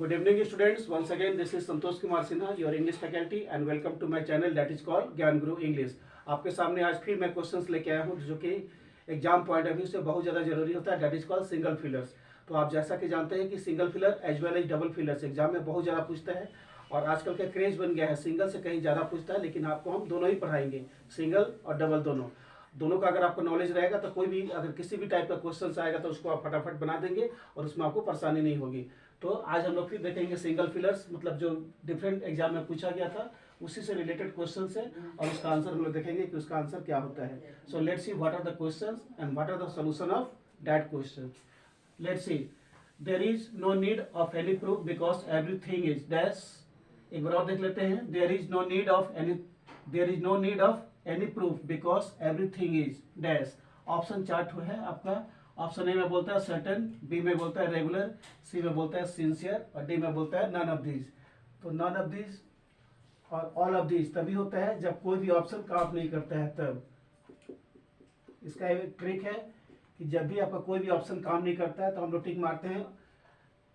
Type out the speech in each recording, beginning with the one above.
Good evening, students. Once again, this is Santosh Kumar Sinha, your English faculty, and welcome to my channel that is called ज्ञान गुरु English. आपके सामने आज फिर मैं questions लेके आया हूँ जो कि एग्जाम पॉइंट ऑफ व्यू से बहुत ज़्यादा जरूरी होता है, that is called single fillers. तो आप जैसा कि जानते हैं कि single filler as well as double fillers exam में बहुत ज़्यादा पूछता है और आजकल का क्रेज बन गया है, सिंगल से कहीं ज़्यादा पूछता है, लेकिन आपको हम दोनों ही पढ़ाएंगे, सिंगल और डबल दोनों का अगर आपको नॉलेज रहेगा तो कोई भी अगर किसी भी टाइप का क्वेश्चन आएगा तो उसको आप फटाफट बना देंगे और उसमें आपको परेशानी नहीं होगी। तो आज हम लोग फिर देखेंगे सिंगल फिलर्स, मतलब जो डिफरेंट एग्जाम में पूछा गया था उसी से रिलेटेड क्वेश्चन है और उसका आंसर हम लोग देखेंगे कि उसका आंसर क्या होता है। So let's see what are the questions and what are the solution of that question. Let's see, there is no need of any proof because everything is dash. एक बार और देख लेते हैं, there is no need of any proof because everything is dash. Option chart है आपका। Option A में बोलता है सर्टेन, बी में बोलता है रेगुलर, सी में बोलता है सिंसियर और डी में बोलता है नन ऑफ दीज। तो नन ऑफ दीज और ऑल ऑफ दीज तभी होता है जब कोई भी ऑप्शन काम नहीं करता है तब। इसका एक ट्रिक है कि जब भी आपका कोई भी ऑप्शन काम नहीं करता है तो हम लोग टिक मारते हैं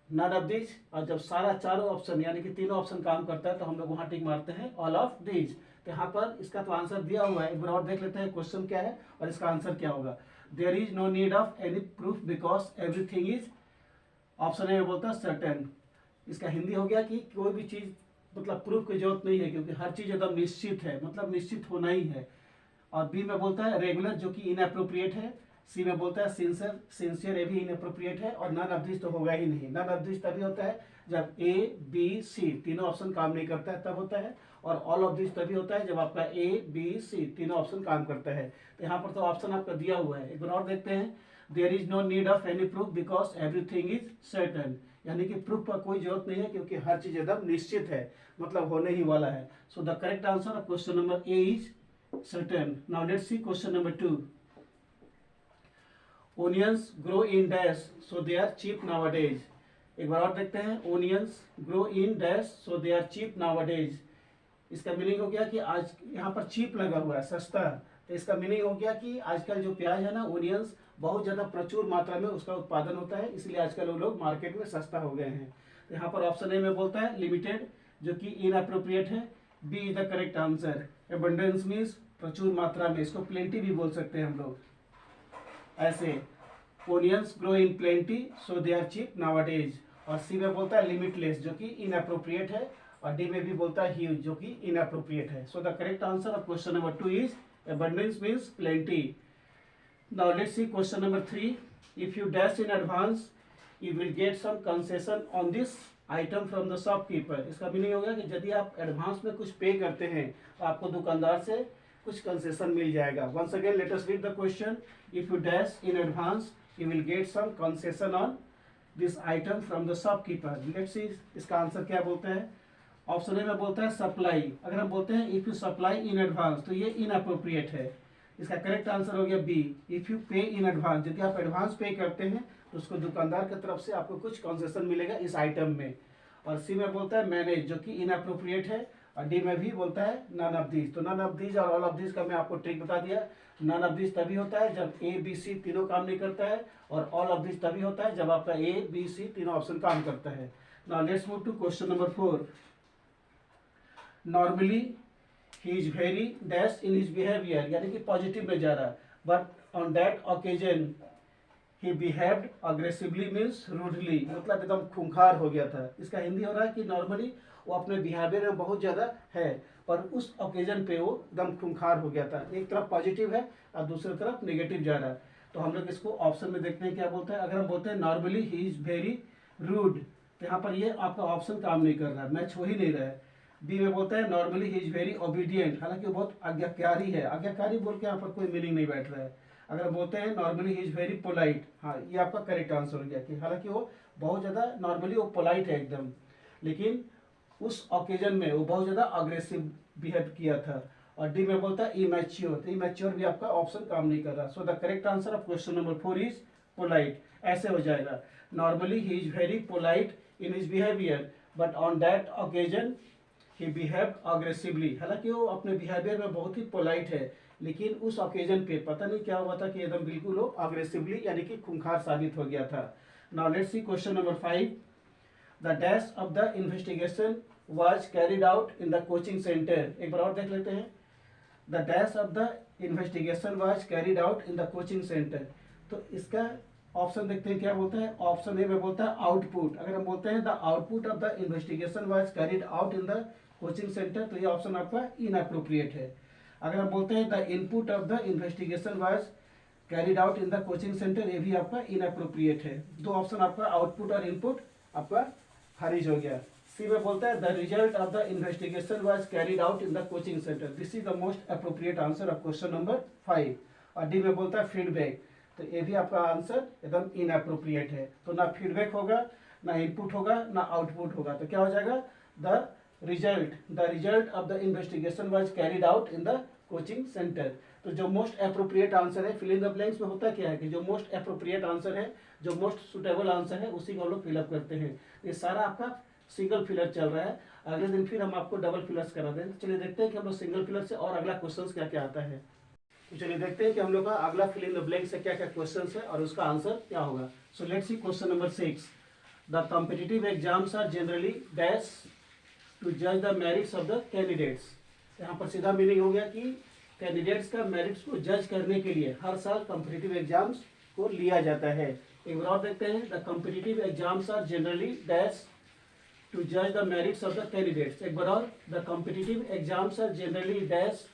नन ऑफ दीज, और जब सारा चारों ऑप्शन यानी कि तीनों ऑप्शन काम करता है तो हम लोग वहां टिक मारते हैं ऑल ऑफ दीज। तो यहाँ पर इसका तो आंसर दिया हुआ है, एक बार और देख लेते हैं क्वेश्चन क्या है और इसका आंसर क्या होगा। There is no need of any proof because everything is, option A में बोलता है सर्टेन। इसका हिंदी हो गया कि कोई भी चीज मतलब प्रूफ की जरूरत नहीं है क्योंकि हर चीज एकदम निश्चित है, मतलब निश्चित होना ही है। और बी में बोलता है रेगुलर जो कि इनअप्रोप्रिएट है, सी में बोलता है सिंसियर ये भी इनअप्रोप्रिएट है और नन ऑफ दिस तो होगा ही नहीं। नन ऑफ दिस तभी होता है जब ए बी सी तीनों ऑप्शन काम नहीं करता है तब होता है, और ऑल ऑफ दिस तभी होता है जब आपका ए बी सी तीनों ऑप्शन काम करता है। तो यहाँ पर तो ऑप्शन आपका दिया हुआ है, एक बार और देखते हैं। There is no need of any proof because everything is certain, यानी कि प्रूफ का कोई जरूरत नहीं है क्योंकि हर चीज एकदम निश्चित है, मतलब होने ही वाला है। So the correct answer of question number A is certain. Now let's see question number 2। Onions grow in dash so they are cheap nowadays. एक बार और देखते हैं, onions grow in dash so they are cheap nowadays. इसका meaning हो गया कि आज यहाँ पर चीप लगा हुआ है, सस्ता। तो इसका मीनिंग हो गया कि आजकल जो प्याज है ना, ओनियंस बहुत ज़्यादा प्रचुर मात्रा में उसका उत्पादन होता है, इसलिए आजकल वो लोग मार्केट में सस्ता हो गए हैं। तो यहाँ पर ऑप्शन ए में बोलता है लिमिटेड जो कि इनअप्रोप्रिएट है, B is the correct answer. Abundance means प्रचुर मात्रा में, इसको प्लेंटी भी बोल सकते हैं हम लोग ऐसे। Onions grow in plenty so they are cheap nowadays. और सी में बोलता है लिमिटलेस जो कि इनअप्रोप्रिएट है, और डी में भी बोलता है ह्यूज जो कि इनअप्रोप्रिएट है। So the correct answer of question number 2 is abundance means plenty. Now let's see question number 3. If you dash in advance you will get some concession on this item from the shopkeeper. इसका meaning होगा कि यदि आप advance में कुछ पे करते हैं तो आपको दुकानदार से कुछ कंसेशन मिल जाएगा। Once again let us read the question. If you dash in advance you will get some concession on this item from the shopkeeper. Let's see इसका आंसर क्या बोलते हैं। ऑप्शन ए में बोलता है सप्लाई। अगर हम बोलते हैं if you supply in advance तो ये इनअप्रोप्रिएट है। इसका करेक्ट आंसर हो गया बी, इफ यू पे इन एडवांस। यदि आप एडवांस पे करते हैं तो उसको दुकानदार की तरफ से आपको कुछ कंसेशन मिलेगा इस आइटम में। और सी में बोलता है मैनेज जो कि इनअप्रोप्रिएट है, और डी में भी बोलता है नन ऑफ दीज। तो नन ऑफ दीज और ऑल ऑफ दीज का मैं आपको ट्रिक बता दिया। नन ऑफ दीज तभी होता है जब ए बी सी तीनों काम नहीं करता है, और ऑल ऑफ दीज तभी होता है जब आपका ए बी सी तीनों ऑप्शन काम करता है। Now let's move to question number 4। Normally he is very dash in his behaviour, यानी कि पॉजिटिव में जा रहा है, but on that occasion he behaved aggressively means rudely, मतलब एकदम खूंखार हो गया था। इसका हिंदी हो रहा है कि नॉर्मली वो अपने बिहेवियर में बहुत ज़्यादा है पर उस ओकेजन पे वो एकदम खूंखार हो गया था। एक तरफ पॉजिटिव है और दूसरी तरफ नेगेटिव जा रहा है। तो हम लोग इसको ऑप्शन में देखते हैं क्या बोलते हैं। अगर हम बोलते हैं normally he is very rude तो यहाँ पर ये आपका ऑप्शन काम नहीं कर रहा है, मैच हो ही नहीं रहा है। बी में बोलता है normally he is very obedient, हालांकि वो बहुत आज्ञाकारी है। आज्ञाकारी बोल के यहाँ पर कोई मीनिंग नहीं बैठ रहा है। अगर बोलते हैं normally he is very polite, हाँ ये आपका करेक्ट आंसर हो गया कि हालांकि वो बहुत ज़्यादा नॉर्मली वो पोलाइट है एकदम, लेकिन उस ओकेजन में वो बहुत ज़्यादा अग्रेसिव बिहेव किया था। और डी में बोलता है इमैच्योर, तो इमैच्योर भी आपका ऑप्शन काम नहीं कर रहा। सो the correct answer of question number 4 is polite. ऐसे हो जाएगा, normally he is very polite in his behaviour but on that occasion he behaved aggressively. हालांकि वो अपने बिहेवियर में बहुत ही पोलाइट है, लेकिन उस ओकेजन पे पता नहीं क्या हुआ था कि एकदम बिल्कुल वो अग्रेसिवली यानी कि खूंखार साबित हो गया था। Now let's see question number 5। The dash of the investigation was carried out in the coaching centre. एक बार और देख लेते हैं। The dash of the investigation was carried out in the coaching centre. तो इसका ऑप्शन देखते हैं क्या बोलता है। ऑप्शन ए में बोलता है आउटपुट। अगर हम बोलते हैं the output of the investigation was carried out in the coaching centre, तो ये ऑप्शन आपका इनअप्रोप्रिएट है। अगर हम बोलते हैं the input of the investigation was carried out in the coaching centre, ये भी आपका इनअप्रोप्रिएट है। दो ऑप्शन आपका आउटपुट और इनपुट आपका खारिज हो गया। सी में बोलता है the result of the investigation was carried out in the coaching centre. This is the most appropriate answer of question number 5। और डी में बोलता है फीडबैक, तो ये भी आपका आंसर एकदम इनअप्रोप्रिएट है। तो ना फीडबैक होगा, ना इनपुट होगा, ना आउटपुट होगा। तो क्या हो जाएगा, the result of the investigation was carried out in the coaching centre. तो जो मोस्ट अप्रोप्रिएट आंसर है, फिल इन द ब्लैंक्स में होता क्या है कि जो मोस्ट अप्रोप्रिएट आंसर है, जो मोस्ट सुटेबल आंसर है, उसी को हम लोग फिलअप करते हैं। ये सारा आपका सिंगल फिलर चल रहा है। अगले दिन फिर हम आपको डबल फिलर्स करा दें। चलिए देखते हैं कि हम लोग सिंगल फिलर से और अगला क्वेश्चन क्या क्या आता है। तो चलिए देखते हैं कि हम लोग का अगला फिल इन द ब्लैंक से क्या क्या क्वेश्चन है और उसका आंसर क्या होगा। So let's see question number 6। The competitive exams are generally dash to जज the merits of the candidates. यहाँ पर सीधा मीनिंग हो गया कि कैंडिडेट्स का मेरिट्स को जज करने के लिए हर साल कॉम्पिटिटिव एग्जाम्स को लिया जाता है। एक बार और देखते हैं। The competitive exams are generally dash to जज the merits of the candidates. एक बार और, the competitive exams are generally dash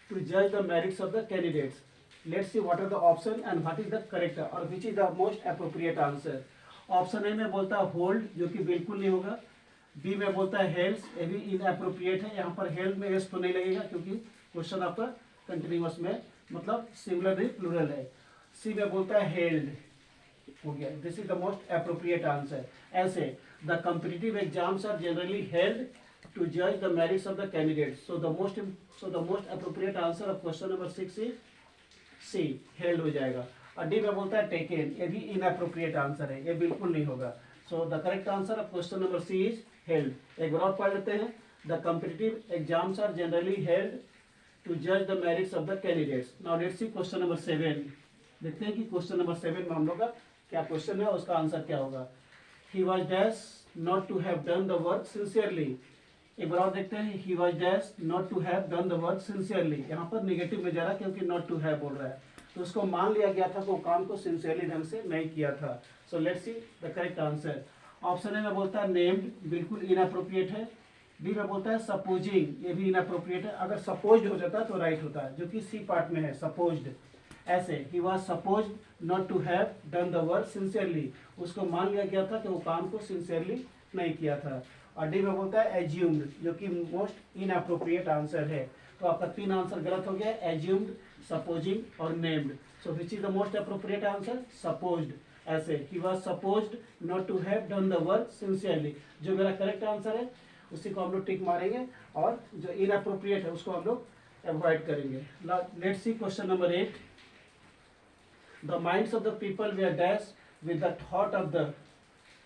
to जज the merits of the candidates. Let's see what are the option and what is the correct और which is the most appropriate answer. Option A में बोलता है hold, जो कि बिल्कुल नहीं होगा। बी में बोलता है हेल्स, ये भी इनअप्रोप्रिएट है। यहाँ पर हेल्थ में एस तो नहीं लगेगा क्योंकि क्वेश्चन आपका कंटिन्यूअस में मतलब सिंगुलर नहीं प्लूरल है। सी में बोलता है हेल्ड, हो गया। This is the most appropriate answer. ऐसे the competitive exams are generally held to जज the merits of the candidates. So the most appropriate answer of question number 6 is C, held हो जाएगा। और डी में बोलता है टेकन, ये भी इनअप्रोप्रिएट आंसर है, ये बिल्कुल नहीं होगा। So the correct answer of question number C is held. एक बार और पढ़ लेते हैं। The competitive exams are generally held to जज the merits of the candidates. Now let's see question number 7। देखते हैं कि क्वेश्चन नंबर 7 में हम लोग का क्या क्वेश्चन है, उसका आंसर क्या होगा। He was dash not to have done the work sincerely. एक बार और देखते हैं। He was dash not to have done the work sincerely. यहाँ पर निगेटिव में जा रहा है क्योंकि नॉट टू हैव बोल रहा है, तो उसको मान लिया गया था कि वो काम को सिंसियरली ढंग से नहीं किया था। सो let's see the correct answer. Option A में बोलता है नेम्ड, बिल्कुल इनअप्रोप्रिएट है। बी में बोलता है सपोजिंग, ये भी इनअप्रोप्रिएट है। अगर सपोज्ड हो जाता तो राइट होता है, जो कि सी पार्ट में है सपोज्ड। ऐसे ही was supposed not to have done the work sincerely, उसको मान लिया गया था कि वो काम को सिंसियरली नहीं किया था। और डी में बोलता है एज्यूम्ड, जो कि मोस्ट इनअप्रोप्रिएट आंसर है। तो आपका 3 आंसर गलत हो गया, एज्यूम्ड, सपोजिंग और named. So which is the most appropriate answer, supposed. ऐसे ही was supposed not to have done the work sincerely, जो मेरा करेक्ट आंसर है उसी को हम लोग टिक मारेंगे और जो इनअप्रोप्रिएट है उसको हम लोग अवॉइड करेंगे। Let's see question number 8। The minds of the people were are dash with the thought of the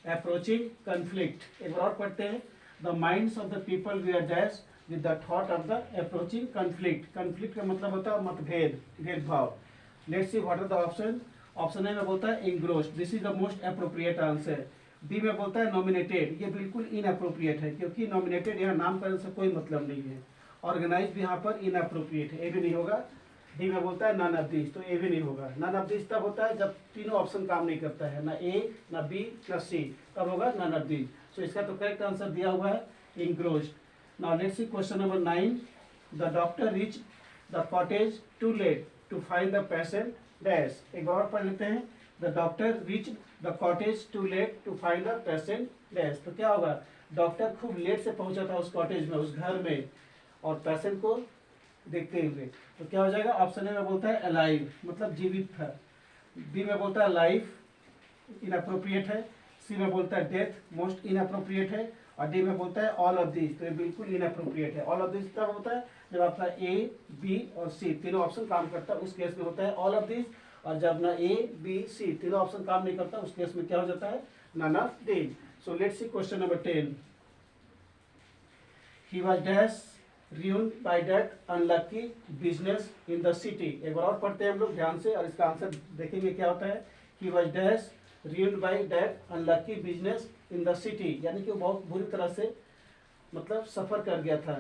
approaching conflict. एक बार और पढ़ते हैं। The minds of the people were are dash with the thought of the approaching conflict. Conflict का मतलब होता है मतभेद, भेदभाव। Let's see what are the option. Option A में बोलता है engrossed, this is the most appropriate answer. B में बोलता है नॉमिनेटेड, ये बिल्कुल इनअप्रोप्रिएट है क्योंकि नॉमिनेटेड यहाँ नामकरण से कोई मतलब नहीं है। ऑर्गेनाइज भी यहाँ पर इनअप्रोप्रिएट है, ये भी नहीं होगा। डी में बोलता है नन ऑफ दिस, तो ये भी नहीं होगा। नन ऑफ दिस तब होता है जब तीनों ऑप्शन काम नहीं करता है, ना ए, ना बी, ना सी, तब होगा नन ऑफ दिस। सो इसका तो करेक्ट आंसर दिया हुआ है engrossed. Now let's see question number 9। The doctor reach the cottage too late to find the patient dash. एक बार और पढ़ लेते हैं। The doctor reach the cottage too late to find the patient dash. तो क्या होगा, डॉक्टर खूब लेट से पहुंचा था उस कॉटेज में, उस घर में, और पेशेंट को देखते हुए। तो क्या हो जाएगा, ऑप्शन ए में बोलता है अलाइव, मतलब जीवित था। बी में बोलता है लाइफ, इनअप्रोप्रिएट है। सी में बोलता है डेथ, मोस्ट इनअप्रोप्रिएट है। और डी में बोलता है ऑल ऑफ दिस, तो ये बिल्कुल इनअप्रोप्रिएट है। ऑल ऑफ दिस तब होता है जब आपका ए, बी और सी तीनों ऑप्शन काम करता है, उस केस में होता है ऑल ऑफ दिस। और जब ना ए, बी, सी तीनों ऑप्शन काम नहीं करता, उस केस में क्या हो जाता है, none of this. So let's see question number 10। He was dash ruined by that unlucky business in the city। एक बार और पढ़ते हैं हम लोग ध्यान से और इसका आंसर देखेंगे क्या होता है। He was dash ruined by that unlucky business in the city, यानी कि वो बहुत बुरी तरह से मतलब सफ़र कर गया था।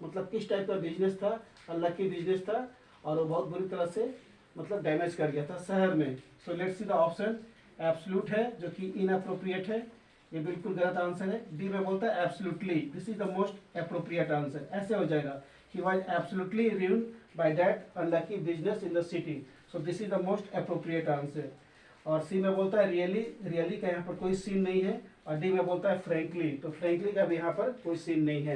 मतलब किस टाइप का बिजनेस था, अनलकी बिजनेस था, और वो बहुत बुरी तरह से मतलब डैमेज कर गया था शहर में। सो let's see the option. Absolute है जो कि इनअप्रोप्रिएट है, ये बिल्कुल गलत आंसर है। डी में बोलता है absolutely, this is the most appropriate answer. ऐसे हो जाएगा, he was absolutely ruined by that unlucky business in the city, so this is the most appropriate answer। और सी में बोलता है रियली, रियली का यहाँ पर कोई सीन नहीं है। और डी में बोलता है फ्रेंकली, तो फ्रेंकली का भी यहाँ पर कोई सीन नहीं है।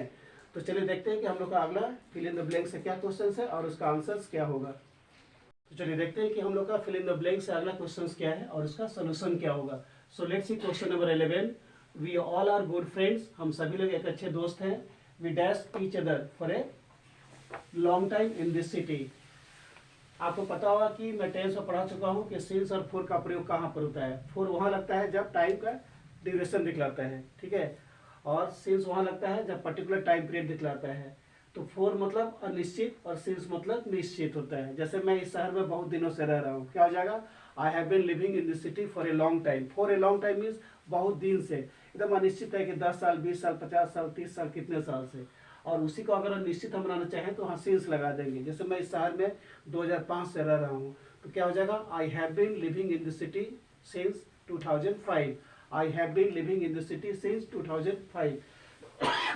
तो चलिए देखते हैं कि हम लोग का अगला फिल इन द ब्लैंक से क्या क्वेश्चन है और उसका आंसर्स क्या होगा। तो चलिए देखते हैं कि हम लोग का फिल इन द ब्लैंक से अगला क्वेश्चन क्या है और उसका सोल्यूशन क्या होगा। So let's see question number 11। We all are good friends, हम सभी लोग एक अच्छे दोस्त हैं। We dash each other for a long time in this city. आपको पता होगा कि मैं टेंस में पढ़ा चुका हूँ कि सिंस और फोर का प्रयोग कहाँ पर होता है। फोर वहाँ लगता है जब टाइम का ड्यूरेशन दिखलाता है, ठीक है, और सिंस वहाँ लगता है जब पर्टिकुलर टाइम पीरियड दिखलाता है। तो फोर मतलब अनिश्चित और सिंस मतलब निश्चित होता है। जैसे मैं इस शहर में बहुत दिनों से रह रहा हूँ, क्या हो जाएगा, I have been living in this city for a long time. For a long time means बहुत दिन से, एकदम अनिश्चित है कि 10 साल, 20 साल, 50 साल, 30 साल, कितने साल से। और उसी को अगर निश्चित हम बनाना चाहें तो हाँ सिंस लगा देंगे। जैसे मैं इस शहर में 2005 से रह रहा हूँ, तो क्या हो जाएगा, I have been living in the city since 2005। I have been living in the city since 2005।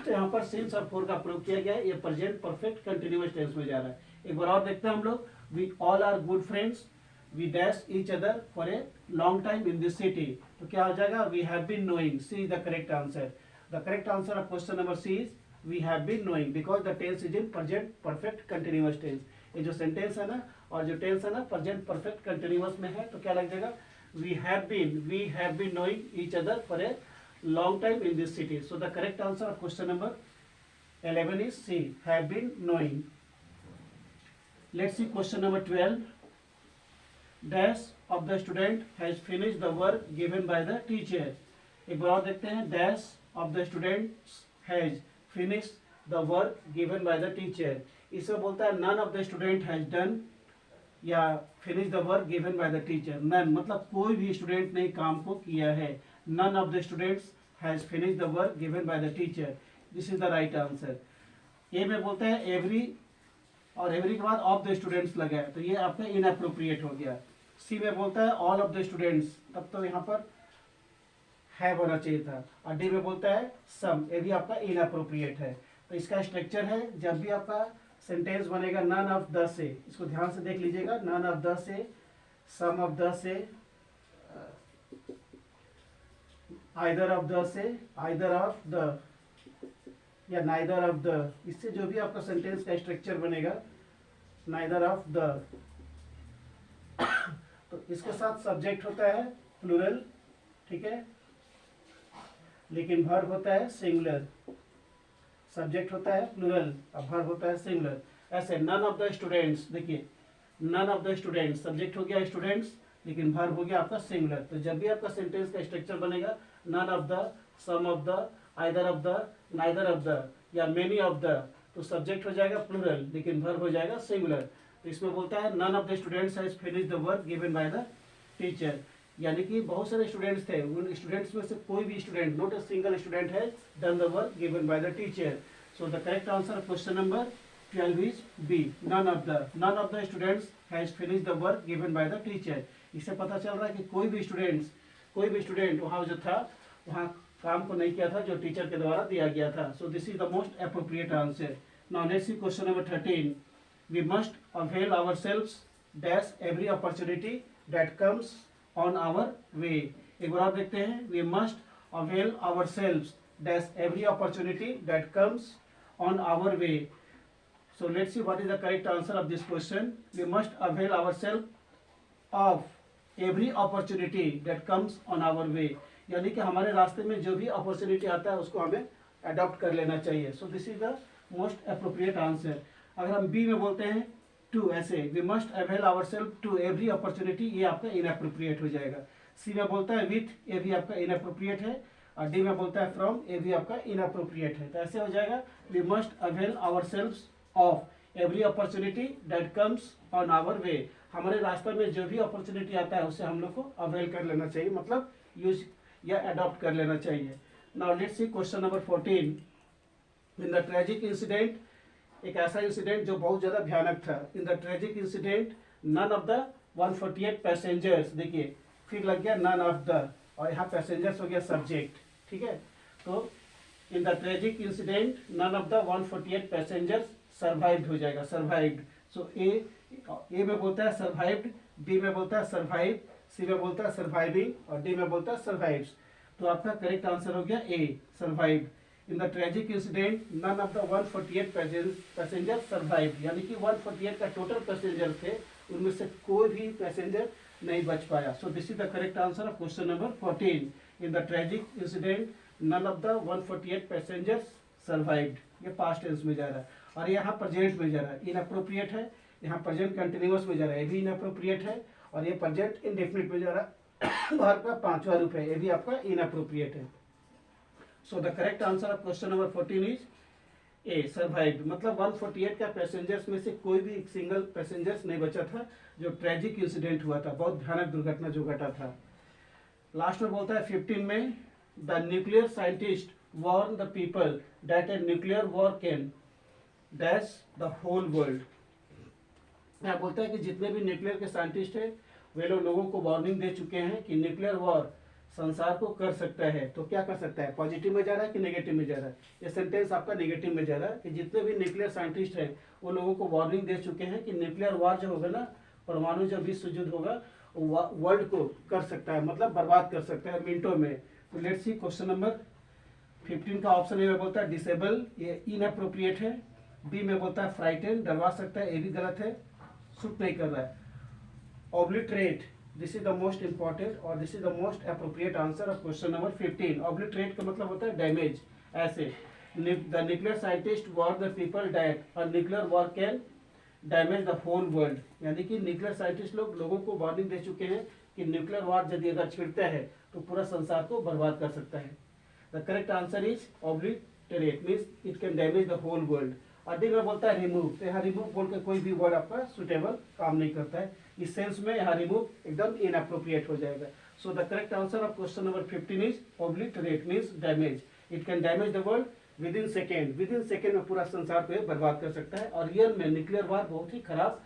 तो यहाँ पर सिंस और फोर का प्रयोग किया गया है, ये प्रेजेंट परफेक्ट कंटिन्यूअस टेंस में जा रहा है। एक बार और देखते हैं हम लोग। We all are good friends, we dash each other for a long time in this city. तो क्या हो जाएगा, we have been knowing. C is the correct answer. The correct answer of question number C is we have been knowing because the tense is in present perfect continuous tense। ये जो sentence है ना और जो tense है ना present perfect continuous में है, तो क्या लग जाएगा, we have been knowing each other for a long time in this city। so the correct answer of question number 11 is C, have been knowing। let's see question number 12। dash of the student has finished the work given by the teacher। एक बार और देखते हैं। dash of the student has finish the work given by the teacher. इसमें बोलता है none of the student has done या finish the work given by the teacher. None मतलब कोई भी स्टूडेंट ने काम को किया है। None of the students has finish the work given by the teacher, this is the right answer. A में बोलता है एवरी, और एवरी के बाद ऑफ द स्टूडेंट्स लगा है, तो ये आपका इनअप्रोप्रिएट हो गया। सी में बोलता है ऑल ऑफ द स्टूडेंट्स, तब तो यहाँ पर है होना चाहिए था। और डी में बोलता है सम, ये भी आपका इनअप्रोप्रिएट है। तो इसका स्ट्रक्चर है, जब भी आपका सेंटेंस बनेगा नन ऑफ द से, इसको ध्यान से देख लीजिएगा, नन ऑफ द से, सम ऑफ द से, आइदर ऑफ द से, आइदर ऑफ द या नाइदर ऑफ द, इससे जो भी आपका सेंटेंस का स्ट्रक्चर बनेगा नाइदर ऑफ द, तो इसके साथ सब्जेक्ट होता है प्लूरल, ठीक है, लेकिन वर्ब होता है सिंगुलर। सब्जेक्ट होता है प्लूरल और वर्ब होता है सिंगुलर। ऐसे नन ऑफ द स्टूडेंट्स, देखिए none of the students, subject हो गया स्टूडेंट्स, लेकिन वर्ब हो गया आपका सिंगुलर। तो जब भी आपका सेंटेंस का स्ट्रक्चर बनेगा none of the, some of the, either of the, neither of the या मेनी ऑफ द, तो सब्जेक्ट हो जाएगा प्लूरल लेकिन वर्ब हो जाएगा सिंगुलर। तो इसमें बोलता है none of the students has finished the work given by the teacher, यानी कि बहुत सारे स्टूडेंट्स थे, उन स्टूडेंट्स में से कोई भी student, not a single student has done the work given by the teacher. So the correct answer of question number 12 is B, none of the students has finished the work given by the teacher. इससे पता चल रहा है कि कोई भी student वहाँ जो था वहाँ काम को नहीं किया था जो टीचर के द्वारा दिया गया था। So this is the most appropriate answer. Now let's see question number 13। We must avail ourselves dash every opportunity that comes on our way. एक बार और देखते हैं। We must avail ourselves dash every opportunity that comes on our way. So let's see what is the correct answer of this question. We must avail ourselves of every opportunity that comes on our way. यानी कि हमारे रास्ते में जो भी opportunity आता है उसको हमें अडॉप्ट कर लेना चाहिए। So this is the most appropriate answer. अगर हम बी में बोलते हैं टू, ऐसे we must avail ourself to every opportunity, ये आपका इनअप्रोप्रिएट हो जाएगा। सी में बोलता है विथ, ये भी आपका इनअप्रोप्रिएट है। और डी में बोलता है फ्रॉम, ये भी आपका इनअप्रोप्रिएट है। तो ऐसे हो जाएगा we must avail ourselves of every opportunity that comes on our way. हमारे रास्ते में जो भी अपॉर्चुनिटी आता है उससे हम लोग को अवेल कर लेना चाहिए, मतलब यूज या अडॉप्ट कर लेना चाहिए। Now let's see question number 14। In the tragic incident, एक ऐसा इंसिडेंट जो बहुत ज़्यादा भयानक था। In the tragic incident none of the 148 passengers, देखिए फिर लग गया नन ऑफ द, और यहाँ पैसेंजर्स हो गया सब्जेक्ट, ठीक है। तो in the tragic incident none of the 148 passengers survived हो जाएगा, सर्वाइव्ड। सो ए में बोलता है सर्वाइव्ड, बी में बोलता है सर्वाइव, सी में बोलता है सर्वाइविंग और डी में बोलता है सर्वाइव्स। तो आपका करेक्ट आंसर हो गया A, survived. In the tragic incident none of the 148 passenger survived, यानी कि 148 का टोटल पैसेंजर थे, उनमें से कोई भी पैसेंजर नहीं बच पाया। So this is the correct answer of question number 14। In the tragic incident none of the 148 passengers survived, ये पास्ट टेंस में जा रहा है और यहाँ प्रेजेंट में जा रहा है, इनअप्रोप्रिएट है। यहाँ प्रेजेंट कंटिन्यूअस में जा रहा है, ये भी इनअप्रोप्रिएट है, और ये प्रेजेंट इंडेफिनिट में जा रहा है। घर का 5वां रूप है, ये भी आपका इनअप्रोप्रिएट है। So the correct answer of question number 14 is a, survived. मतलब 148 का पैसेंजर्स में से कोई भी एक सिंगल पैसेंजर्स नहीं बचा था, जो ट्रेजिक इंसिडेंट हुआ था, बहुत भयानक दुर्घटना जो घटा था। लास्ट में बोलता है 15 में, the nuclear scientist warn the people that a nuclear war can dash the whole world. यहाँ बोलता है कि जितने भी न्यूक्लियर के साइंटिस्ट हैं वे लोगों को वार्निंग दे चुके हैं कि न्यूक्लियर वॉर संसार को कर सकता है। तो क्या कर सकता है, पॉजिटिव में जा रहा है कि नेगेटिव में जा रहा है? ये सेंटेंस आपका नेगेटिव में जा रहा है कि जितने भी न्यूक्लियर साइंटिस्ट हैं वो लोगों को वार्निंग दे चुके हैं कि न्यूक्लियर वॉर जो होगा ना, परमाणु जब विश्व युद्ध होगा, वर्ल्ड को कर सकता है, मतलब बर्बाद कर सकता है मिनटों में। तो लेट्स सी क्वेश्चन नंबर 15 का ऑप्शन ए में बोलता है डिसेबल, ये इनअप्रोप्रिएट है। बी में बोलता है फ्राइटन, डरवा सकता है, ये भी गलत है, सूट नहीं कर रहा है। Obliterate, this is the most important और this is the most appropriate answer of question number 15। Obliterate का मतलब होता है डैमेज। ऐसे the nuclear scientist warn the people that और nuclear war can damage the whole world, यानी कि nuclear scientist लोगों को वार्निंग दे चुके हैं कि न्यूक्लियर वॉर यदि अगर छिड़ता है तो पूरा संसार को बर्बाद कर सकता है। The correct answer is obliterate, means it can damage the whole world. और डी में बोलता है रिमूव, तो यहाँ रिमूव बोल के कोई भी वर्ड आपका सुटेबल काम नहीं करता है, इस सेंस में यहाँ रिमूव एकदम इनअप्रोप्रिएट हो जाएगा। सो the correct answer of question number 15 is obliterate, means damage. It can damage the world with in second, with in second में पूरा संसार को बर्बाद कर सकता है। और रियल में न्यूक्लियर वार बहुत ही खराब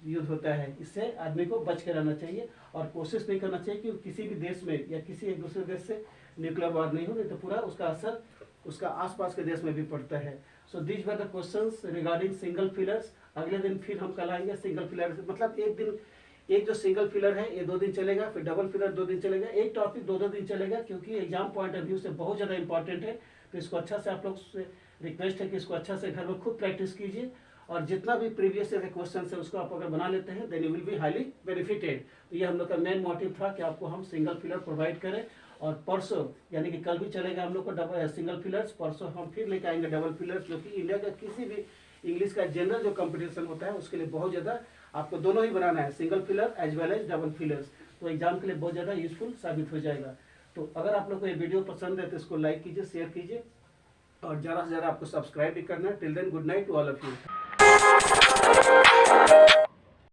युद्ध होता है, इससे आदमी को बच के रहना चाहिए और कोशिश नहीं करना चाहिए कि किसी भी देश में या किसी एक दूसरे देश से न्यूक्लियर वार नहीं हो, नहीं तो पूरा उसका असर उसका आसपास के देश में भी पड़ता है। So these were the questions regarding single fillers. अगले दिन फिर हम कल आएंगे सिंगल फिलर, मतलब एक दिन एक जो सिंगल फिलर है ये 2 दिन चलेगा, फिर डबल फिलर 2 दिन चलेगा, एक टॉपिक 2-2 दिन चलेगा, क्योंकि एग्जाम पॉइंट ऑफ व्यू से बहुत ज़्यादा इंपॉर्टेंट है। तो इसको अच्छा से आप लोग से रिक्वेस्ट है कि इसको अच्छा से घर में खुद प्रैक्टिस कीजिए, और जितना भी प्रीवियस ईयर के क्वेश्चन है उसको आप अगर बना लेते हैं then you will be highly benefited. तो ये हम लोग का मेन मोटिव था कि आपको हम सिंगल फिलर प्रोवाइड करें, और परसों यानी कि कल भी चलेगा हम लोग को डबल सिंगल फिलर्स, परसों हम फिर लेके आएंगे डबल फिलर्स, जो कि इंडिया का किसी भी इंग्लिश का जनरल जो कंपटीशन होता है उसके लिए बहुत ज़्यादा आपको दोनों ही बनाना है, single filler as well as double fillers. तो एग्जाम के लिए बहुत ज़्यादा यूजफुल साबित हो जाएगा। तो अगर आप लोग को ये वीडियो पसंद है तो इसको लाइक कीजिए, शेयर कीजिए, और ज़्यादा से ज़्यादा आपको सब्सक्राइब भी करना है। Till then good night to all of you.